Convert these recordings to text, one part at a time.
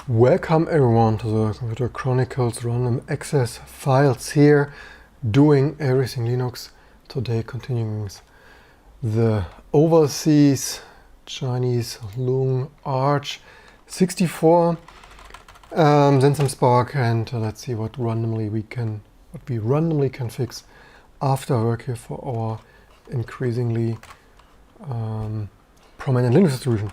Welcome everyone to the Computer Chronicles random access files here, doing everything Linux. Today continuing with the overseas Chinese Loongarch64, then some SPARC, and let's see what we randomly can fix after work here for our increasingly prominent Linux distribution.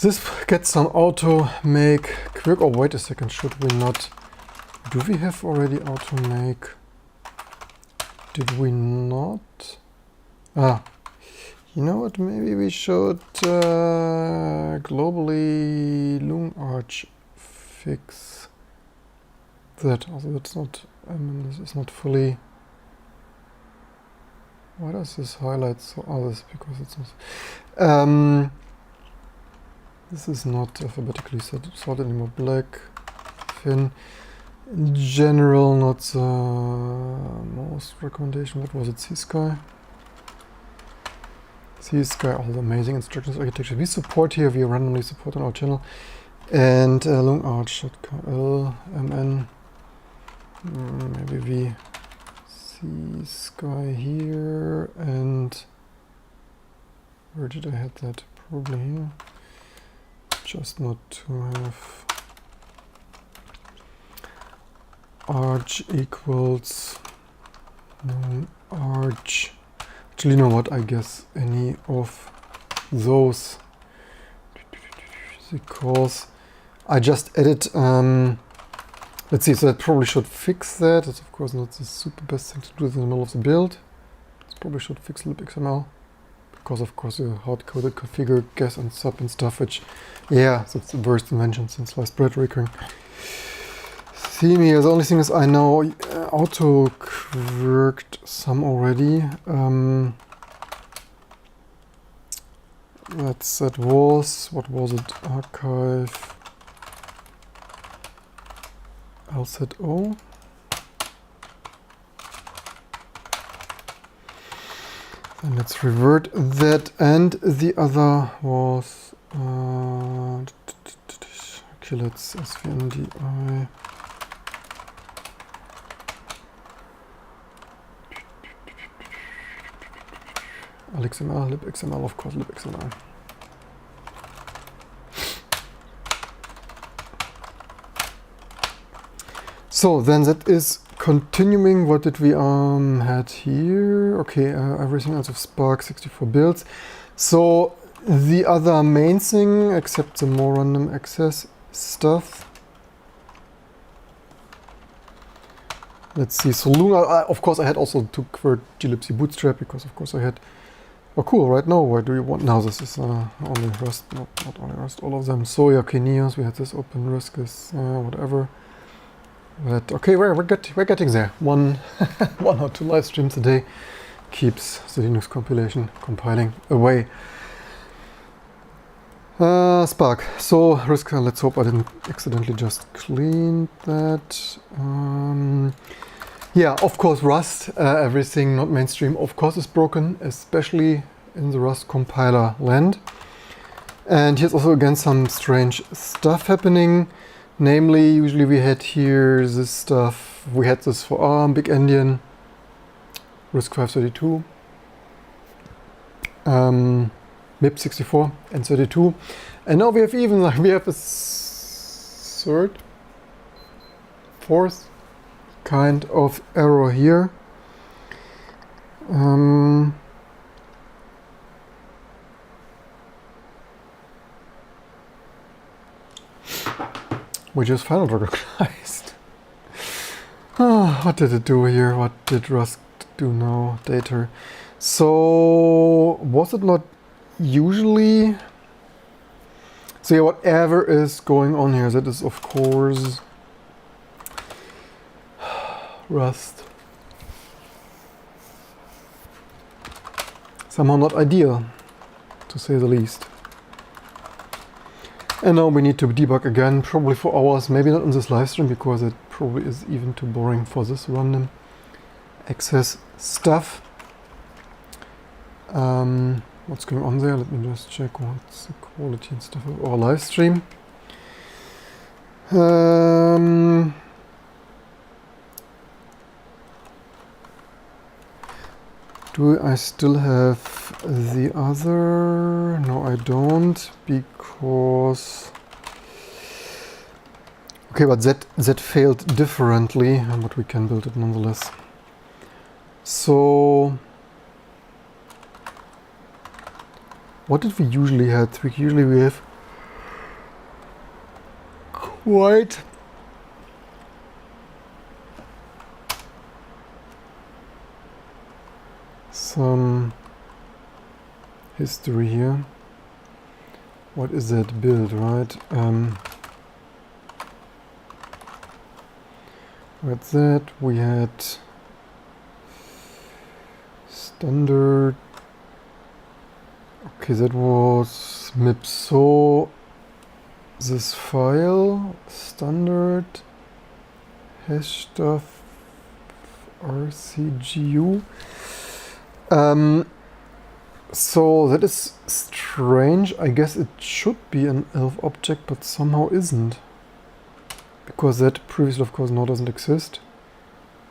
This gets some auto make quick. Oh, wait a second, should we not? Do we have already auto make? Did we not? Ah, you know what? Maybe we should globally Loongarch fix that. Also, that's not. This is not fully. Why does this highlight so others? Because it's not. This is not alphabetically sorted anymore. Black, thin. In general, not the most recommendation. What was it? C-Sky? C-Sky, all the amazing instructions architecture. We support here, we randomly support on our channel. And Loongarch.lmn. Maybe we C-Sky here. And where did I have that? Probably here. Just not to have arch equals arch. Actually, you know what? I guess any of those, because I just added. Let's see. So that probably should fix that. It's of course not the super best thing to do in the middle of the build. It probably should fix libxml. Because of course the hard-coded configure guess and sub and stuff, which, yeah, that's the worst invention since sliced bread recurring. Theme here, the only thing is I know auto worked some already. That was, what was it, archive LZO. And let's revert that, and the other was okay, let's svndi LXML, libxml, of course, libxml. So then that is continuing. What did we had here? Okay, everything else of SPARC64 builds. So the other main thing, except the more random access stuff. Let's see. So Luna, of course, I had also to convert glibc bootstrap because, of course, I had. Oh, cool. Right now, why do you want now? This is only Rust, not only Rust. All of them. So yeah, okay, Neos. We had this open risk is whatever. But okay, we're getting there. One or two live streams a day keeps the Linux compiling away. SPARC. So risk. Let's hope I didn't accidentally just clean that. Yeah, of course, Rust. Everything not mainstream, of course, is broken, especially in the Rust compiler land. And here's also again some strange stuff happening. Namely, usually we had here this stuff. We had this for ARM, Big Endian, RISC-V32, MIP64, and 32. And now we have even we have a fourth kind of error here. Which is final recognized. What did it do here? What did Rust do now? Data. So was it not usually? So yeah, whatever is going on here, that is of course Rust. Somehow not ideal, to say the least. And now we need to debug again, probably for hours, maybe not on this live stream, because it probably is even too boring for this random access stuff. What's going on there? Let me just check what's the quality and stuff of our live stream. Do I still have the other? No, I don't, because... Okay, but that failed differently, but we can build it nonetheless. So... What did we usually have? Usually we have quite some history here. What is that build, right? What's that? We had standard. Okay, that was MIP. So this file standard hash stuff RCGU. So that is strange. I guess it should be an elf object, but somehow isn't. Because that previously, of course, now doesn't exist.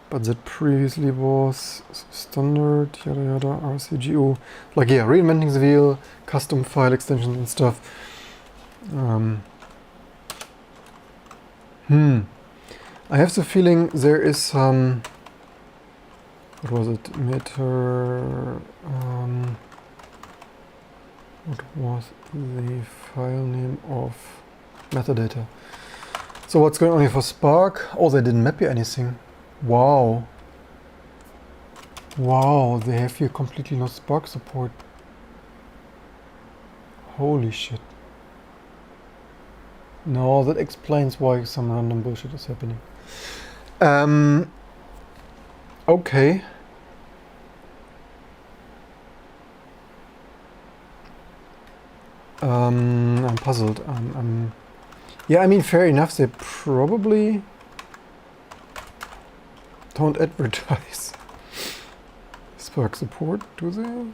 But that previously was standard, yada yada, RCGU. Like, yeah, reinventing the wheel, custom file extensions and stuff. I have the feeling there is some... What was it? Meter... what was the file name of metadata? So what's going on here for SPARC? Oh, they didn't map here anything. Wow. Wow, they have here completely no SPARC support. Holy shit. No, that explains why some random bullshit is happening. Okay. I'm puzzled. Yeah, I mean, fair enough. They probably don't advertise SPARC support, do they?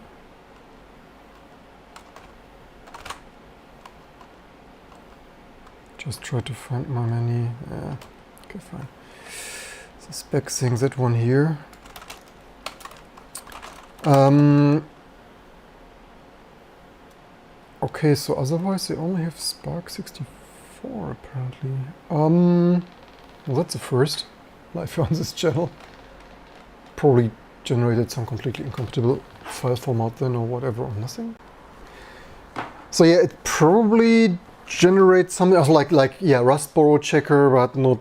Just try to find my many. Okay, fine. So spec things, that one here. Okay, so otherwise they only have SPARC64 apparently. Well, that's the first live on this channel. Probably generated some completely incompatible file format then, or whatever, or nothing. So yeah, it probably generates something else like yeah, Rust borrow checker, but not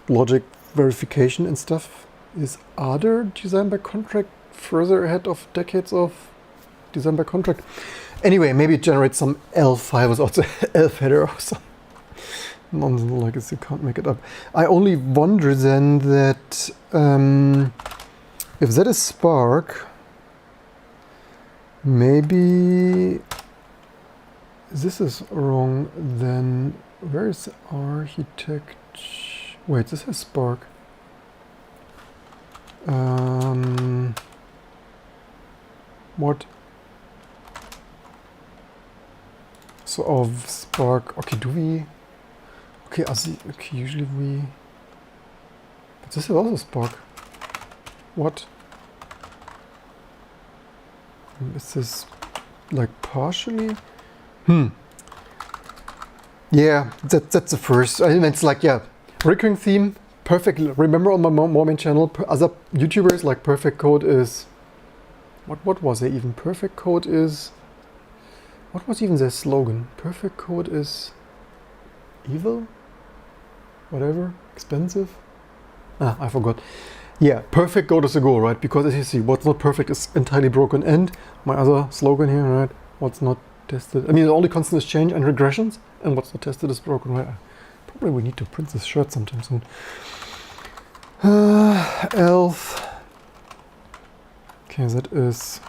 logic verification and stuff. Is other design by contract further ahead of decades of design by contract? Anyway, maybe it generates some elf file without the elf header or some nonsense like this. You can't make it up. I only wonder then that if that is SPARC, maybe this is wrong. Then where is the architect? Wait, this is SPARC. What? So of SPARC. Okay, do we? Okay, okay, usually we. But this is also SPARC. What? Is this like partially? Yeah, that's the first. I mean, it's like, yeah, recurring theme. Perfect. Remember on my Mormon channel, other YouTubers like Perfect Code is. What was it even? Perfect Code is. What was even their slogan? Perfect Code is evil? Whatever? Expensive? Ah, I forgot. Yeah, perfect code is the goal, right? Because as you see, what's not perfect is entirely broken. And my other slogan here, right? What's not tested. I mean, the only constant is change and regressions, and what's not tested is broken, right? Probably we need to print this shirt sometime soon. Elf. Okay, that is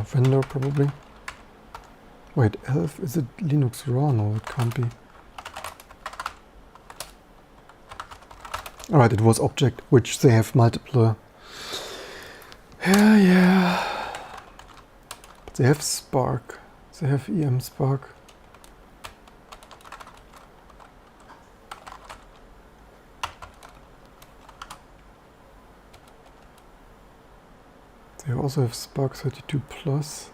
vendor probably. Wait, elf, is it Linux raw? No, it can't be. Alright, it was object, which they have multiple. Yeah. But they have SPARC. They have EM SPARC. They also have SPARC 32 Plus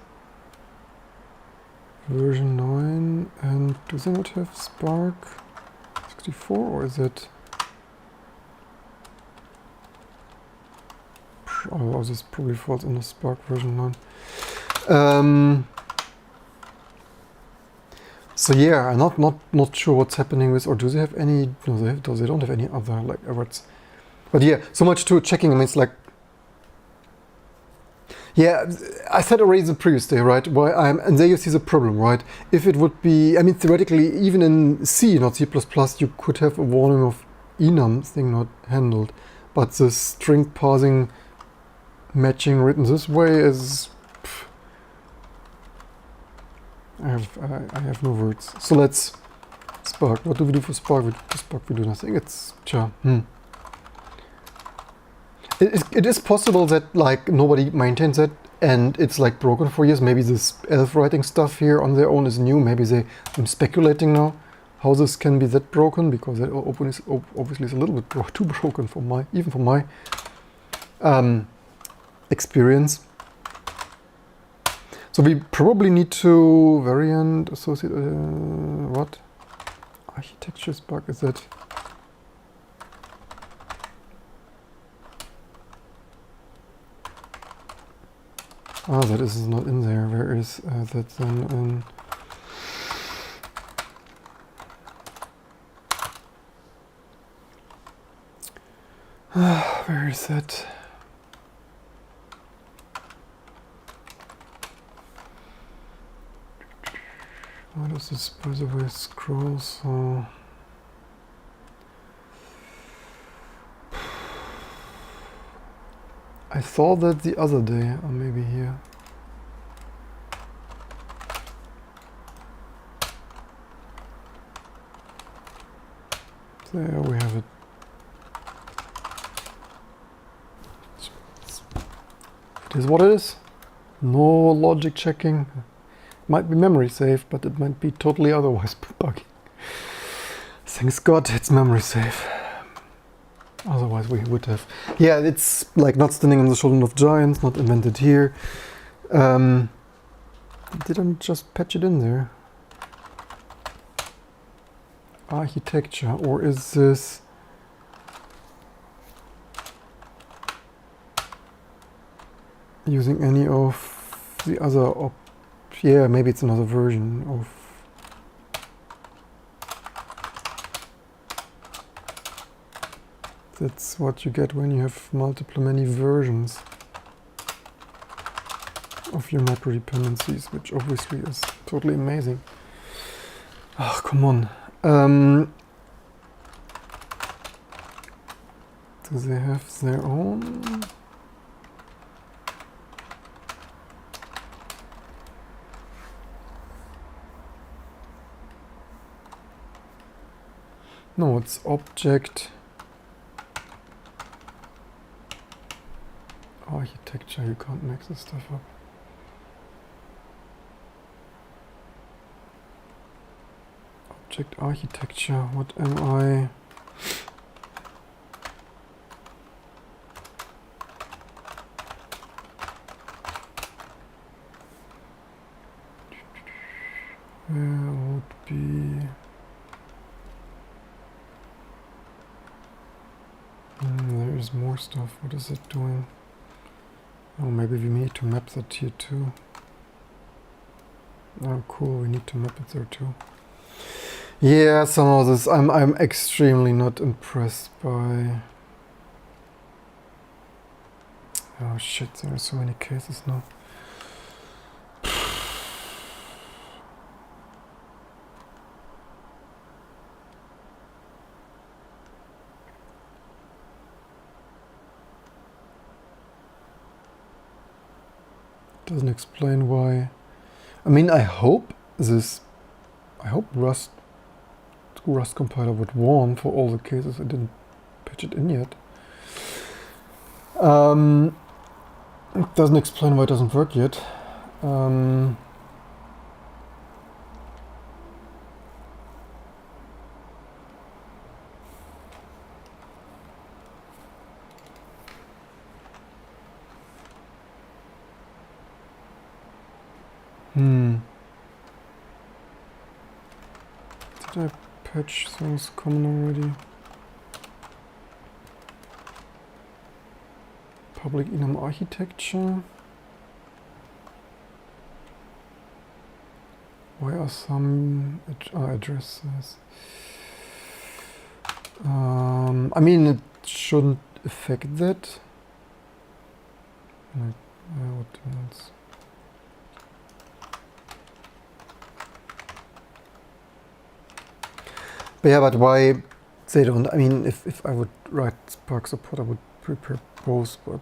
version 9, and do they not have SPARC 64, or is it? Oh, this probably falls in the SPARC version 9. So yeah, I'm not sure what's happening with, or do they have any? No, they don't have any other like awards. But yeah, so much to checking. I mean, it's like, yeah, I said already the previous day, right? And there you see the problem, right? If it would be, I mean, theoretically, even in C, not C++, you could have a warning of enum thing not handled, but the string parsing matching written this way is. I have no words. So let's SPARC. What do we do for SPARC? With SPARC we do nothing. It's It is possible that like nobody maintains it and it's like broken for years. Maybe this elf writing stuff here on their own is new. Maybe I'm speculating now how this can be that broken, because that obviously is a little bit too broken for my experience. So we probably need to variant associate what architecture SPARC is that? Ah, that is not in there. Where is that then? Where is that? How does this, by the way, scroll? So I saw that the other day, or maybe here. There we have it. It is what it is. No logic checking. Might be memory safe, but it might be totally otherwise buggy. Thanks God it's memory safe. Otherwise we would have. Yeah, it's like not standing on the shoulders of giants, not invented here. Didn't just patch it in there. Architecture, or is this... using any of the other yeah, maybe it's another version of... That's what you get when you have many versions of your macro dependencies, which obviously is totally amazing. Oh, come on. Do they have their own? No, it's object architecture. You can't mix this stuff up. Object architecture. What am I? Where would be? There's more stuff. What is it doing? Oh, maybe we need to map that here too. Oh, cool. We need to map it there too. Yeah, some of this I'm extremely not impressed by. Oh shit! There are so many cases now. Doesn't explain why. I mean, I hope Rust compiler would warn for all the cases. I didn't patch it in yet. It doesn't explain why it doesn't work yet. Did I patch things common already? Public enum architecture. Why are some addresses? I mean, it shouldn't affect that. What else? But yeah, but why they don't? I mean, if I would write SPARC support, I would prepare both, but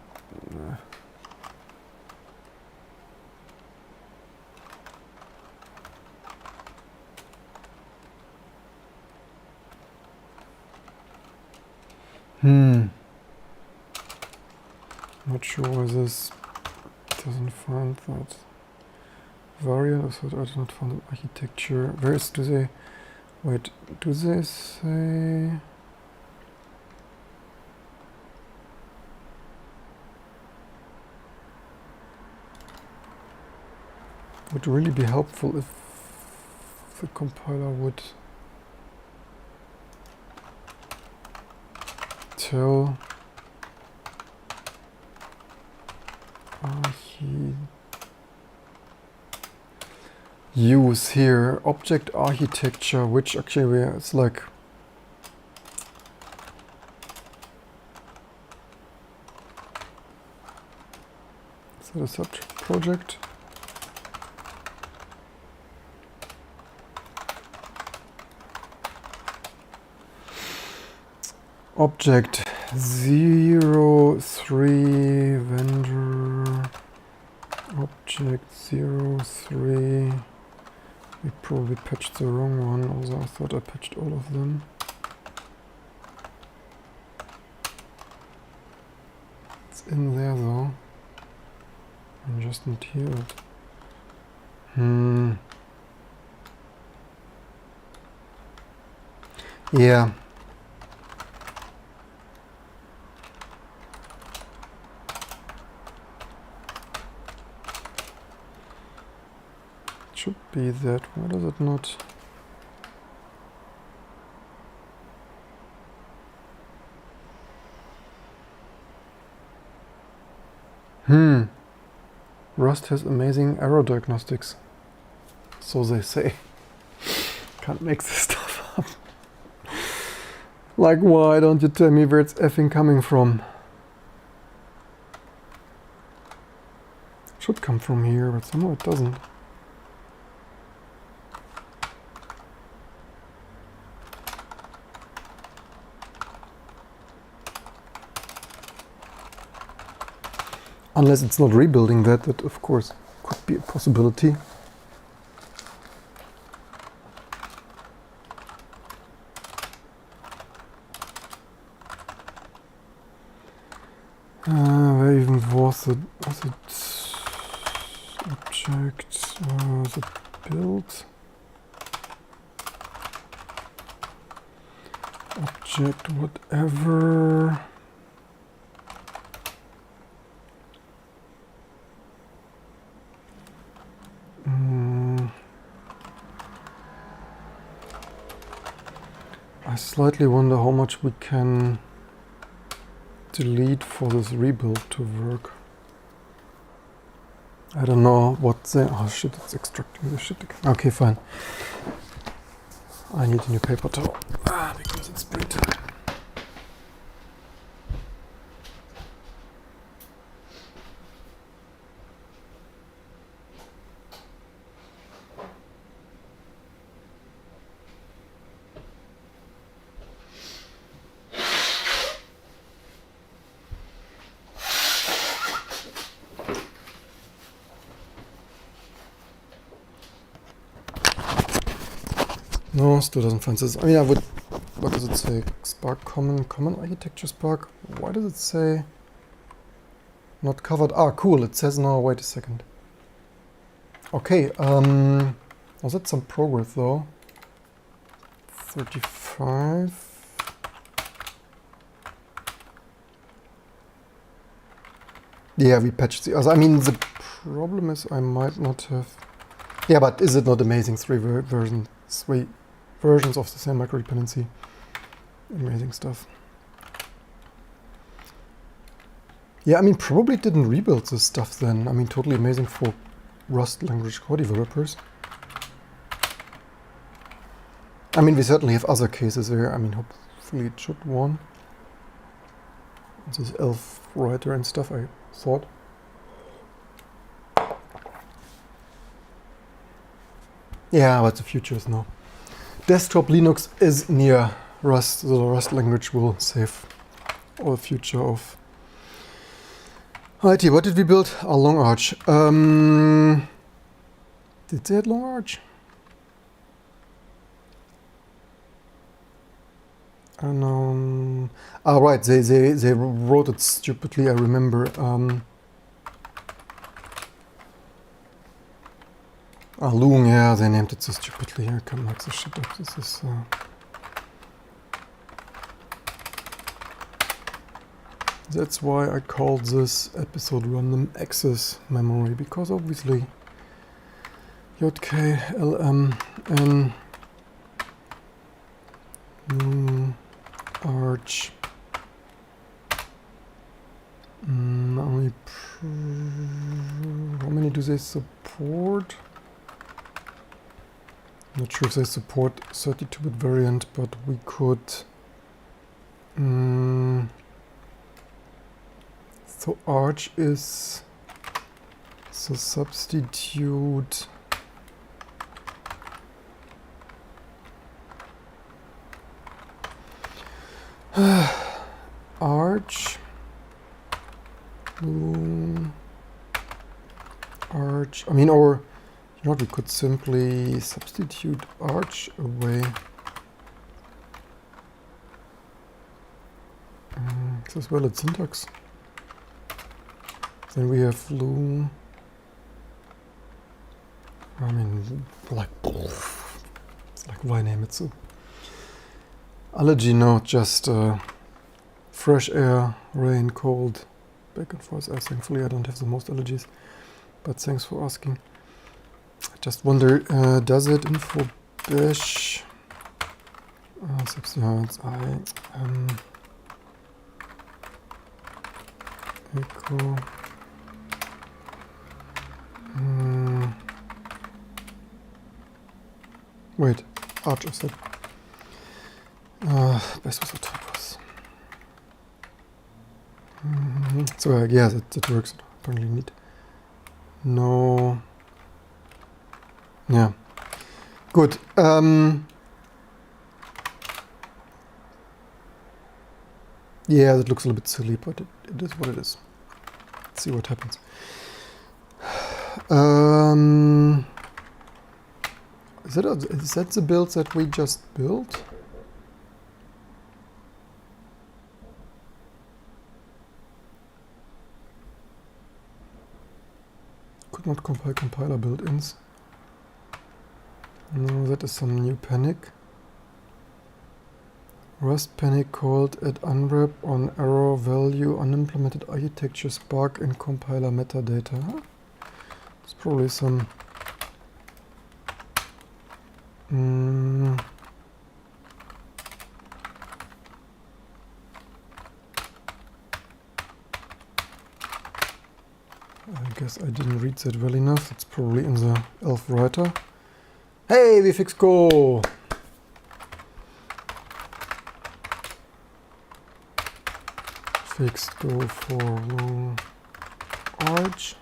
not sure why this doesn't find that variant. So I did not find an architecture. Where is do they? Wait, do they say? Would really be helpful if the compiler would tell use here object architecture, which actually it's like is that a subject project? Object 03 vendor object 03. We probably patched the wrong one, although I thought I patched all of them. It's in there though. I'm just not here. Yeah. Should be that. Why does it not? Rust has amazing error diagnostics. So they say. Can't make this stuff up. Like, why don't you tell me where it's effing coming from? Should come from here, but somehow it doesn't. Unless it's not rebuilding that of course could be a possibility. Where even was it object, the build object whatever. I slightly wonder how much we can delete for this rebuild to work. I don't know what the... Oh shit, it's extracting the shit again. Okay, fine. I need a new paper towel. Because it's spray time. No, still doesn't find this. I mean, I would... What does it say? SPARC common architecture SPARC? Why does it say not covered? Ah, cool. It says now. Wait a second. Okay. Was that some progress though? 35. Yeah, we patched the other. I mean, the problem is I might not have Yeah, but is it not amazing? Three versions of the same micro dependency. Amazing stuff. Yeah, I mean, probably didn't rebuild this stuff then. I mean, totally amazing for Rust language core developers. I mean, we certainly have other cases there. I mean, hopefully it should one. This elf writer and stuff, I thought. Yeah, but the future is now. Desktop Linux is near Rust. The Rust language will save all future of IT. What did we build? A Loongarch. Did they add Loongarch? Right, they wrote it stupidly, I remember. Loon, yeah, they named it so stupidly. I can't make this shit up. This is... That's why I called this episode random access memory, because obviously JKLM and Arch. How many do they support? Not sure if they support 32-bit variant, but we could. So Arch is the substitute. Arch. Arch. I mean, or you know what, we could simply substitute Arch away. Is this valid syntax? Then we have Loon. I mean, like, it's like, why name it so? Allergy, no, just fresh air, rain, cold, back and forth. Thankfully, I don't have the most allergies, but thanks for asking. I just wonder, does it info bash 60 hertz? Echo. Wait, Arch, I said. Best was the typos. So yeah, that works. Apparently neat. No. Yeah. Good. Yeah, that looks a little bit silly, but it is what it is. Let's see what happens. Is that the build that we just built? Could not compile compiler build-ins. No, that is some new panic. Rust panic called at unwrap on error value unimplemented architecture SPARC in compiler metadata. It's probably some I guess I didn't read that well enough. It's probably in the elf writer. Hey, we fixed Go! Fixed Go for Loon Arch.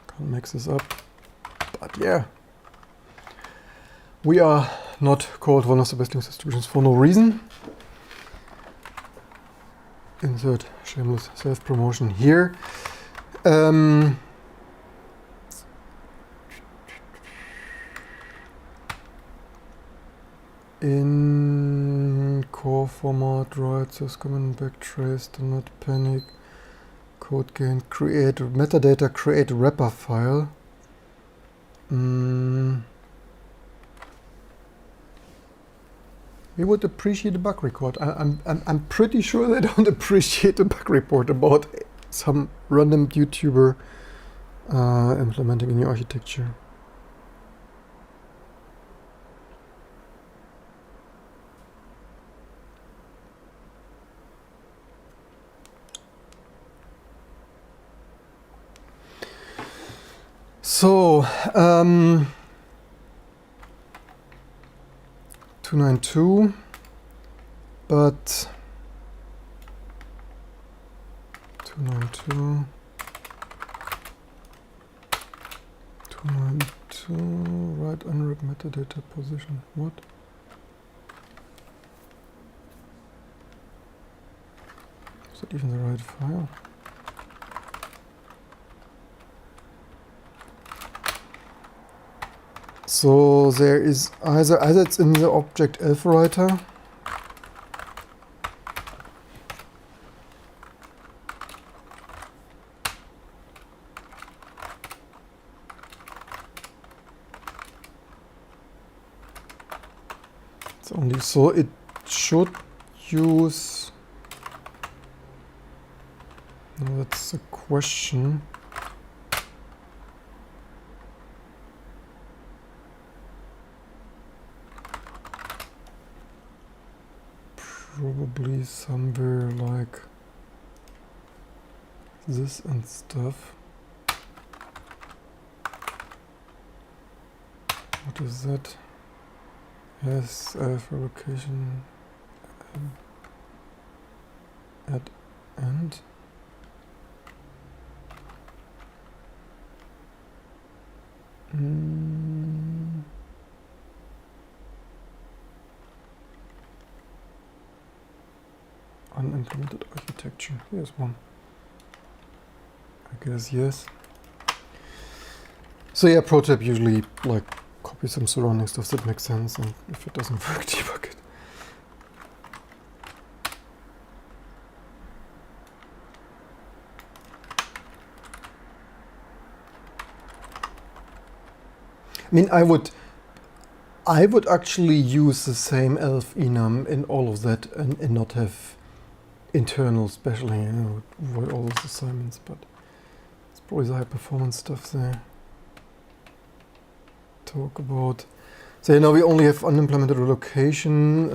Can't mix this up. But yeah. We are not called one of the best Linux distributions for no reason. Insert shameless self-promotion here. In core format, right, source command backtrace, do not panic, code gain, create metadata, create wrapper file. We would appreciate a bug report. I'm pretty sure they don't appreciate a bug report about some random YouTuber implementing a new architecture. So 292, but 292, 292, right unwrap metadata position. What? Is that even the right file? So there is either it's in the object elf writer. It's only so it should use. No, that's a question. Probably somewhere like this and stuff. What is that? Yes, for location at end. Unimplemented architecture. Here's one. I guess yes. So yeah, prototype usually like copy some surrounding stuff that makes sense, and if it doesn't work, debug it. I mean, I would actually use the same elf enum in all of that and not have internal, especially, you know, avoid all those assignments, but it's probably the high performance stuff there. Talk about. So now we only have unimplemented relocation.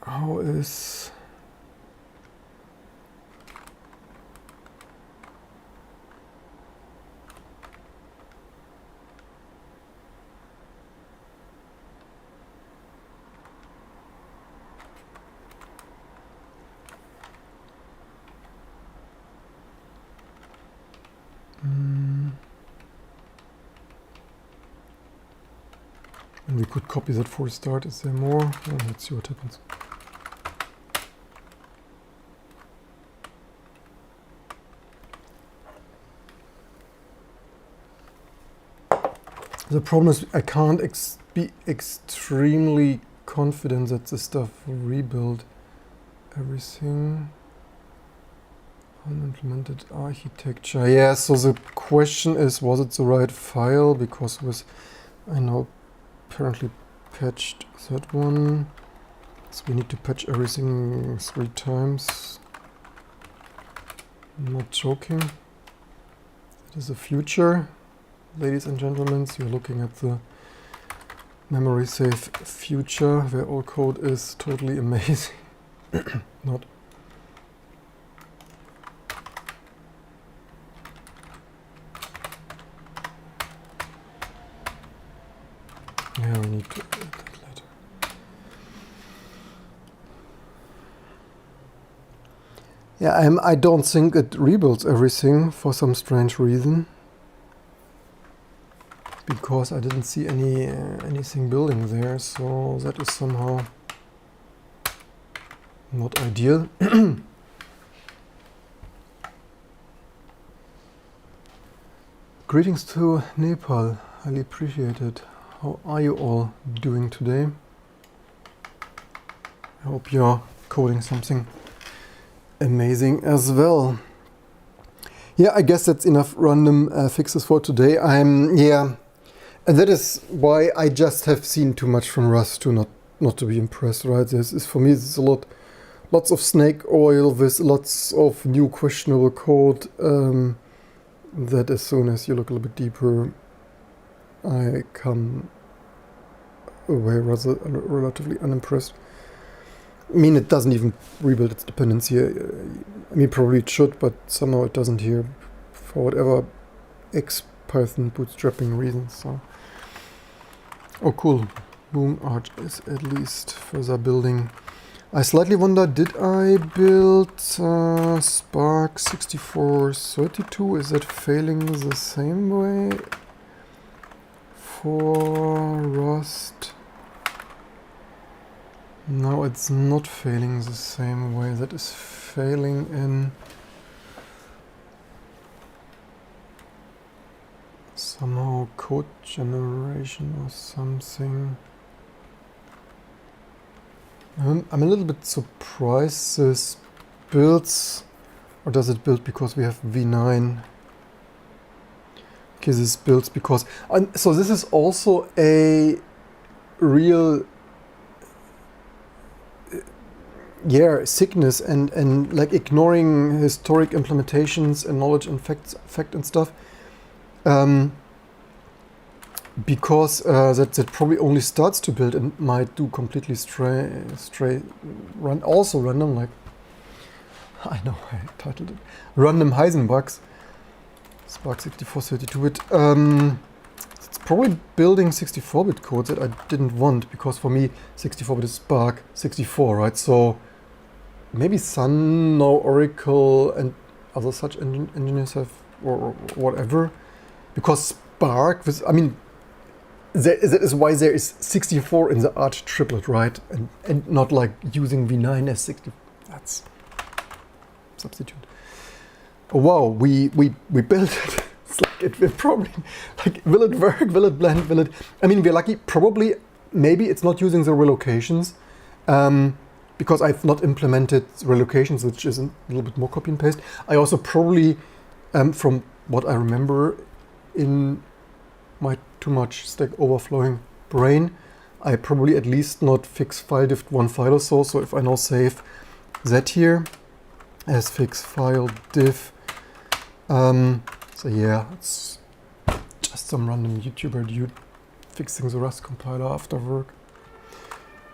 How is and we could copy that for a start. Is there more? Well, let's see what happens. The problem is I can't be extremely confident that the stuff will rebuild everything. Unimplemented architecture. Yeah, so the question is, was it the right file? Because with, I know, apparently patched that one. So we need to patch everything 3 times. I'm not joking. It is the future. Ladies and gentlemen, so you're looking at the memory safe future where all code is totally amazing. Not. Yeah, we need to edit that later. Yeah, I don't think it rebuilds everything for some strange reason. Because I didn't see anything building there, so that is somehow not ideal. Greetings to Nepal, highly appreciated. How are you all doing today? I hope you're coding something amazing as well. Yeah, I guess that's enough random fixes for today. Yeah. And that is why I just have seen too much from Rust to not to be impressed, right? For me, it's a lot lots of snake oil with lots of new questionable code that as soon as you look a little bit deeper, I come away rather relatively unimpressed. I mean, it doesn't even rebuild its dependency. I mean, probably it should, but somehow it doesn't here for whatever Python bootstrapping reasons. So, oh, cool. Loongarch is at least further building. I slightly wonder, did I build SPARC 6432? Is that failing the same way for Rust? No, it's not failing the same way. That is failing in somehow code generation or something. I'm a little bit surprised this builds, or does it build because we have v9? Okay, this builds because, so this is also a real, yeah, sickness and like ignoring historic implementations and knowledge and fact and stuff. Because that probably only starts to build and might do completely also random, like, I know I titled it, random Heisenbugs, SPARC 6432-bit. It's probably building 64-bit code that I didn't want, because for me 64-bit is SPARC 64, right? So maybe Sun, no, Oracle and other such engineers have, or whatever, because SPARC, I mean, that is why there is 64 in the Arch triplet, right? And not like using v9 as 60. That's substitute. Oh, wow, we built it. It's like it will probably, like, will it work? Will it blend? Will it? I mean, we're lucky. Probably, maybe it's not using the relocations, because I've not implemented relocations, which is a little bit more copy and paste. I also probably, from what I remember in my too much Stack Overflowing brain, I probably at least not fix file diff one file or so. So if I now save that here as fix file diff, so yeah, it's just some random YouTuber dude fixing the Rust compiler after work,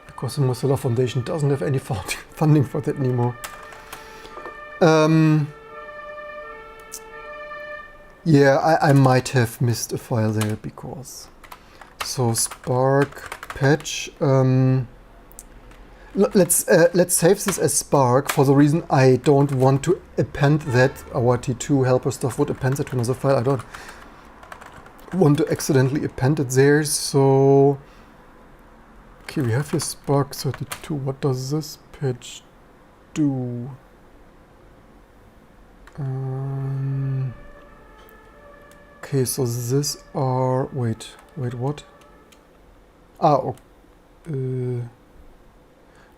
because the Mozilla Foundation doesn't have any funding for that anymore. Yeah, I might have missed a file there, because so SPARC patch. Let's save this as SPARC for the reason I don't want to append that. Our T2 helper stuff would append it to another file. I don't want to accidentally append it there. So okay, we have here SPARC 32. What does this patch do? Okay, so this are, wait, what? Ah,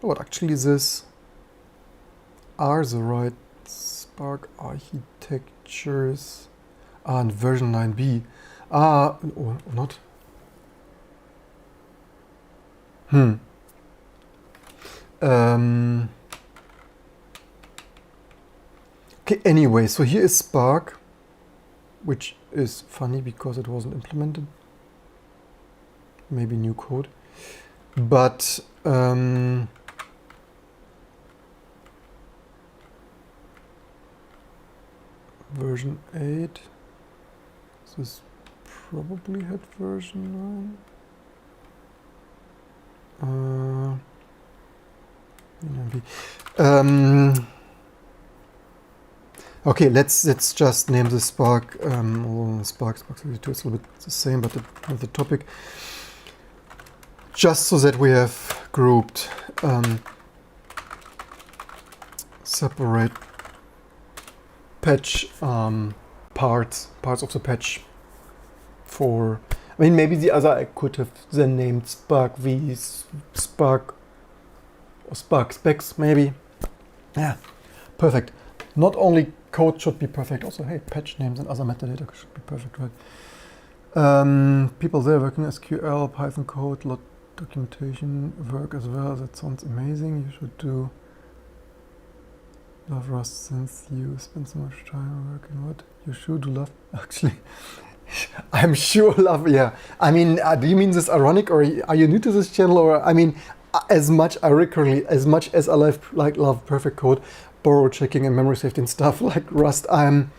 what, actually this are the right SPARC architectures. Ah, and version 9b. Ah, or not. Okay, anyway, so here is SPARC, which is funny because it wasn't implemented. Maybe new code. But version 8. This probably had version 9. Okay, let's just name the SPARC. SPARC 32 is a little bit the same, but not the topic. Just so that we have grouped separate patch parts of the patch for. I mean, maybe the other I could have then named SPARC V, SPARC, or SPARC specs, maybe. Yeah, perfect. Not only code should be perfect, also, hey, patch names and other metadata should be perfect, right? People there working SQL, Python code, lot documentation work as well. That sounds amazing. You should do Love Rust since you spend so much time working. What? You sure do love? Actually, I'm sure love. Yeah. I mean, do you mean this ironic, or are you new to this channel? Or I mean, as much I love perfect code, borrow checking, and memory safety and stuff like Rust, I'm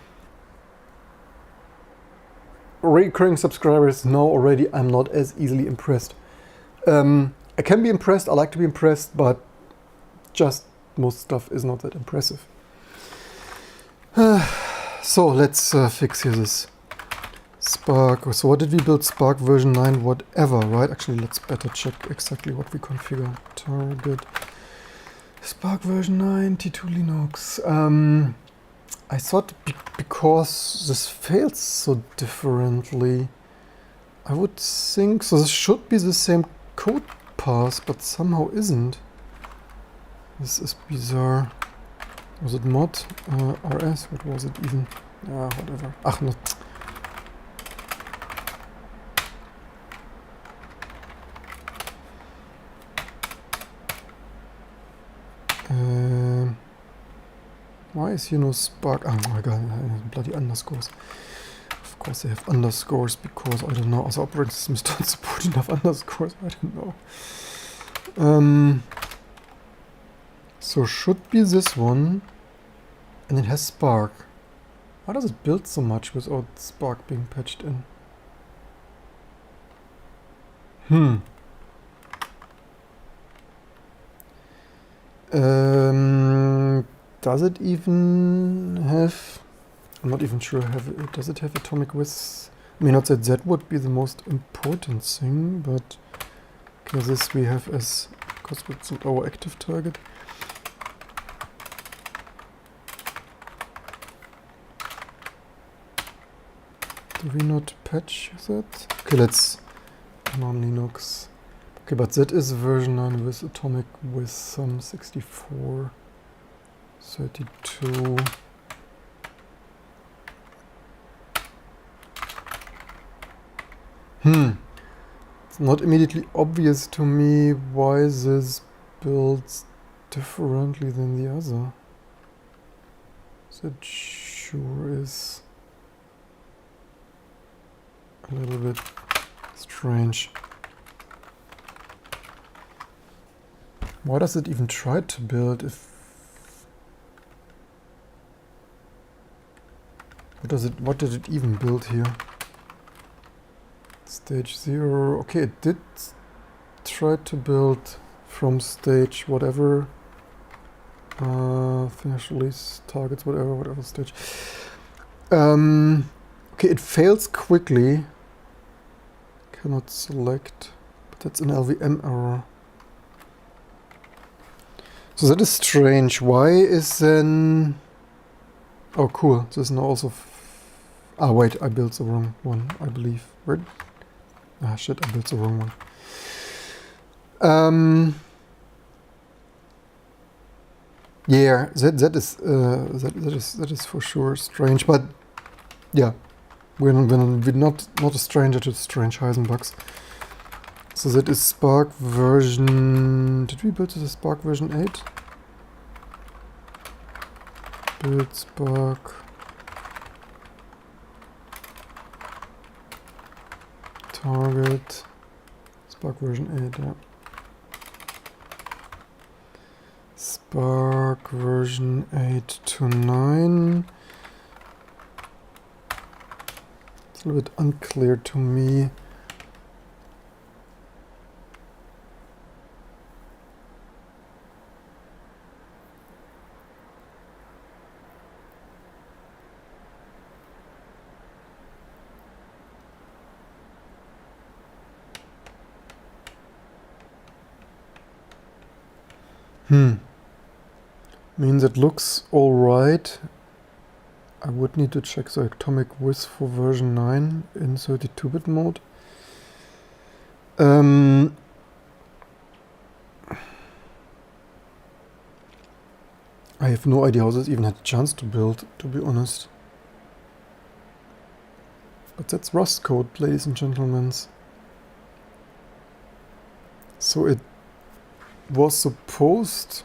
recurring subscribers know already I'm not as easily impressed. I can be impressed. I like to be impressed, but just most stuff is not that impressive. So let's fix here this SPARC. So what did we build? SPARC version 9 whatever, right? Actually, let's better check exactly what we configure. Target SPARC version 9 T2 Linux. I thought because this fails so differently, I would think so. This should be the same code path, but somehow isn't. This is bizarre. Was it mod? RS? What was it even? Whatever. Ach, no. Why is here no SPARC? Oh my god, bloody underscores. Of course they have underscores because, I don't know, other operating systems don't support enough underscores. I don't know. So should be this one, and it has SPARC. Why does it build so much without SPARC being patched in? Does it even have... I'm not even sure. Does it have atomic width? I mean, not that that would be the most important thing, but okay, this we have as, because it's not our active target. Do we not patch that? Okay, let's non-Linux. Okay, but that is version 9 with atomic with some 64, 32. It's not immediately obvious to me why this builds differently than the other. That sure is a little bit strange. Why does it even try to build if... What did it even build here? Stage 0. Okay, it did try to build from stage whatever. Finish release targets, whatever stage. Okay, it fails quickly. Cannot select, but that's an LVM error. So that is strange. Why is then... Oh, cool. This is now also... Ah, wait, I built the wrong one, I believe. Where? Ah, shit, I built the wrong one. Yeah, that is for sure strange, but yeah, we're not a stranger to strange Heisenbugs. So that is SPARC version... Did we build the SPARC version 8? Build SPARC... Target... SPARC version 8, yeah. SPARC version 8 to 9. It's a little bit unclear to me. Means it looks alright. I would need to check the atomic width for version 9 in 32-bit mode. I have no idea how this even had a chance to build, to be honest. But that's Rust code, ladies and gentlemen. So it was supposed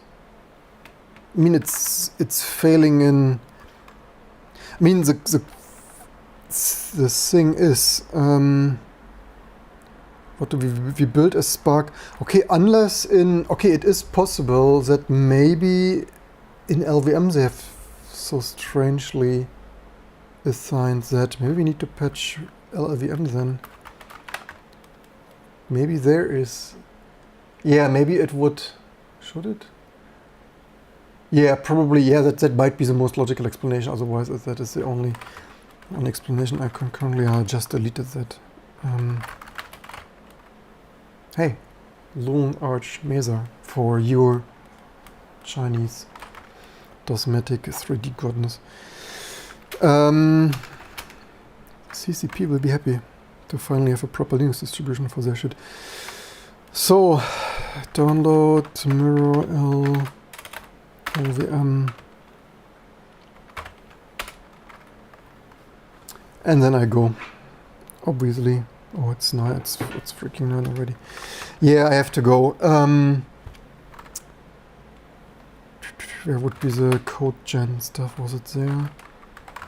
I mean, it's failing in. I mean, the thing is, what do we build a SPARC? Okay, unless in, okay, it is possible that maybe in LVM they have so strangely assigned that. Maybe we need to patch LLVM then. Maybe there is, yeah, maybe it would, should it? Yeah, probably, yeah, that might be the most logical explanation, otherwise that is the only explanation I can currently. I just deleted that. Hey, Loongarch64 for your Chinese dosmetic 3D godness. CCP will be happy to finally have a proper Linux distribution for their shit. So, download mirror LVM. And then I go, obviously. Oh, it's nice. It's freaking nice already. Yeah, I have to go. Where would be the code gen stuff? Was it there?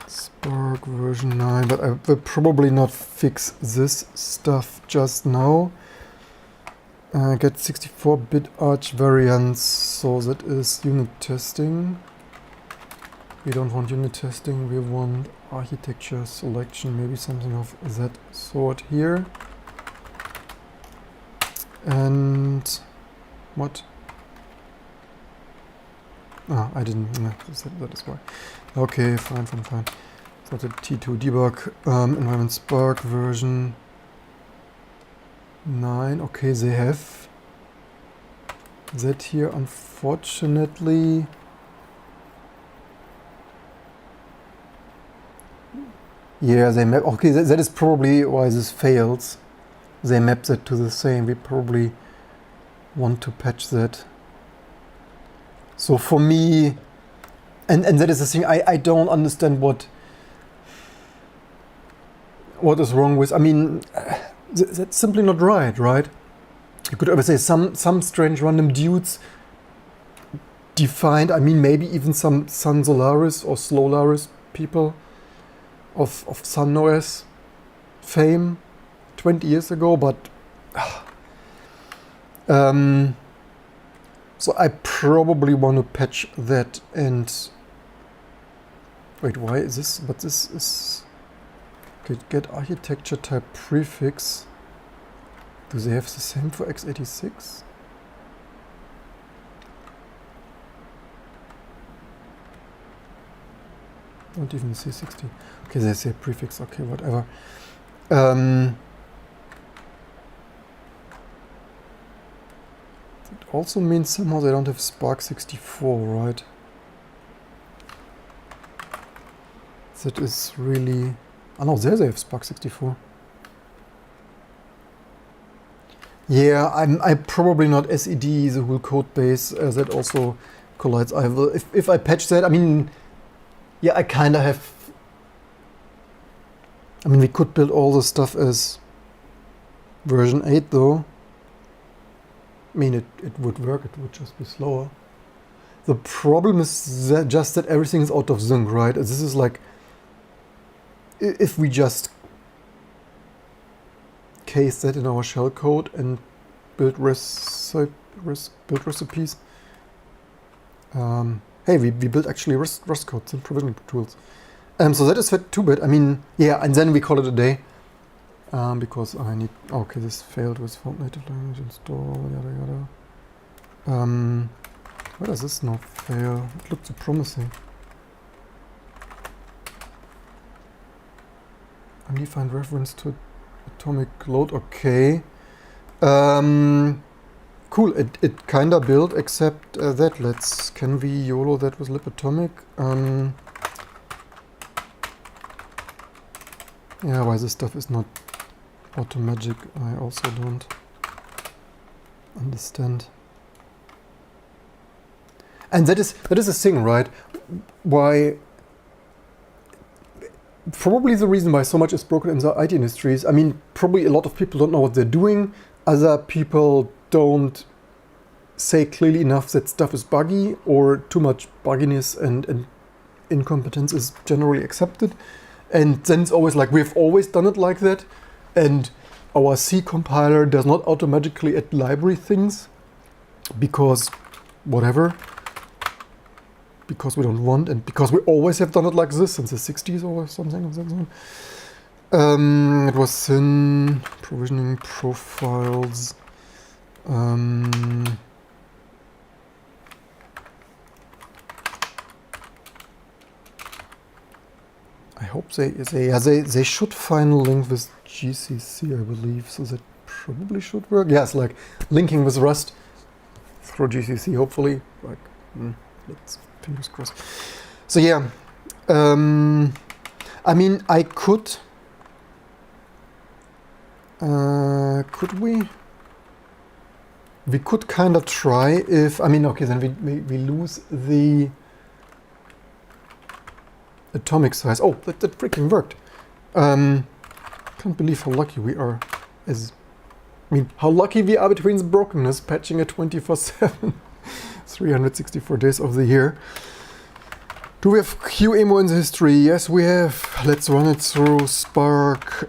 SPARC version 9, but I will probably not fix this stuff just now. Get 64-bit arch variants, so that is unit testing. We don't want unit testing, we want architecture selection, maybe something of that sort here. And what? Ah, I didn't, no, that is why. Okay, fine. So the T2 debug, environment SPARC version 9. Okay, they have that here, unfortunately. Yeah, they map. Okay, that is probably why this fails. They map that to the same. We probably want to patch that. So for me, and that is the thing, I don't understand what is wrong with. I mean, that's simply not right? You could always say some strange random dudes defined. I mean, maybe even some Sun Solaris or Slolaris people of Sun OS fame 20 years ago, but so I probably want to patch that. And wait, why is this? But this is get architecture type prefix. Do they have the same for x86? Don't even C60. Okay, they say prefix. Okay, whatever. It also means somehow they don't have SPARC64, right? That is really... Oh no, there they have SPARC64. Yeah, I probably not SED, the whole code base, that also collides. I will, if I patch that, I mean, yeah, I kind of have... I mean, we could build all the stuff as version 8 though. I mean, it would work, it would just be slower. The problem is that just that everything is out of sync, right? This is like, if we just case that in our shell code and build recipes. Hey, we built actually Rust codes and provisioning tools. So that is for 2-bit. I mean, yeah, and then we call it a day. Because I need... Okay, this failed with font native language install, yada yada. Why does this not fail? It looked so promising. Undefined reference to atomic load. Okay. Cool. It kinda built, except that. Can we YOLO that with libatomic? Yeah, why this stuff is not automagic, I also don't understand. And that is the thing, right? Why? Probably the reason why so much is broken in the IT industries. I mean, probably a lot of people don't know what they're doing. Other people don't say clearly enough that stuff is buggy, or too much bugginess and incompetence is generally accepted. And then it's always like, we've always done it like that, and our C compiler does not automatically add library things because whatever, because we don't want, and because we always have done it like this since the 60s or something of that sort. It was in provisioning profiles. I hope they should find a link with GCC, I believe, so that probably should work. Yes, like linking with Rust through GCC, hopefully. Like, let's fingers crossed. So yeah, I mean, I could we? We could kind of try if, I mean, okay, then we lose the atomic size. Oh, that freaking worked. Can't believe how lucky we are. How lucky we are between the brokenness, patching at 24/7, 364 days of the year. Do we have QEMU in the history? Yes, we have. Let's run it through SPARC.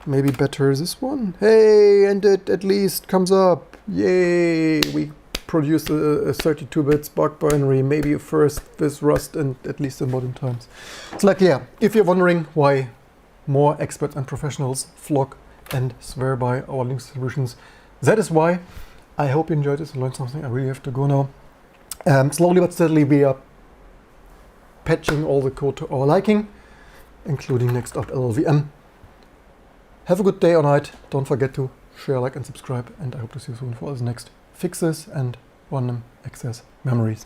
Maybe better this one. Hey, and it at least comes up. Yay! We produced a 32-bit SPARC binary, maybe a first with Rust, and at least in modern times. It's like, yeah, if you're wondering why more experts and professionals flock and swear by our Linux solutions, that is why. I hope you enjoyed this and learned something. I really have to go now. Slowly but steadily, we are patching all the code to our liking, including next up LLVM. Have a good day or night. Don't forget to share, like, and subscribe. And I hope to see you soon for the next fixes and random access memories.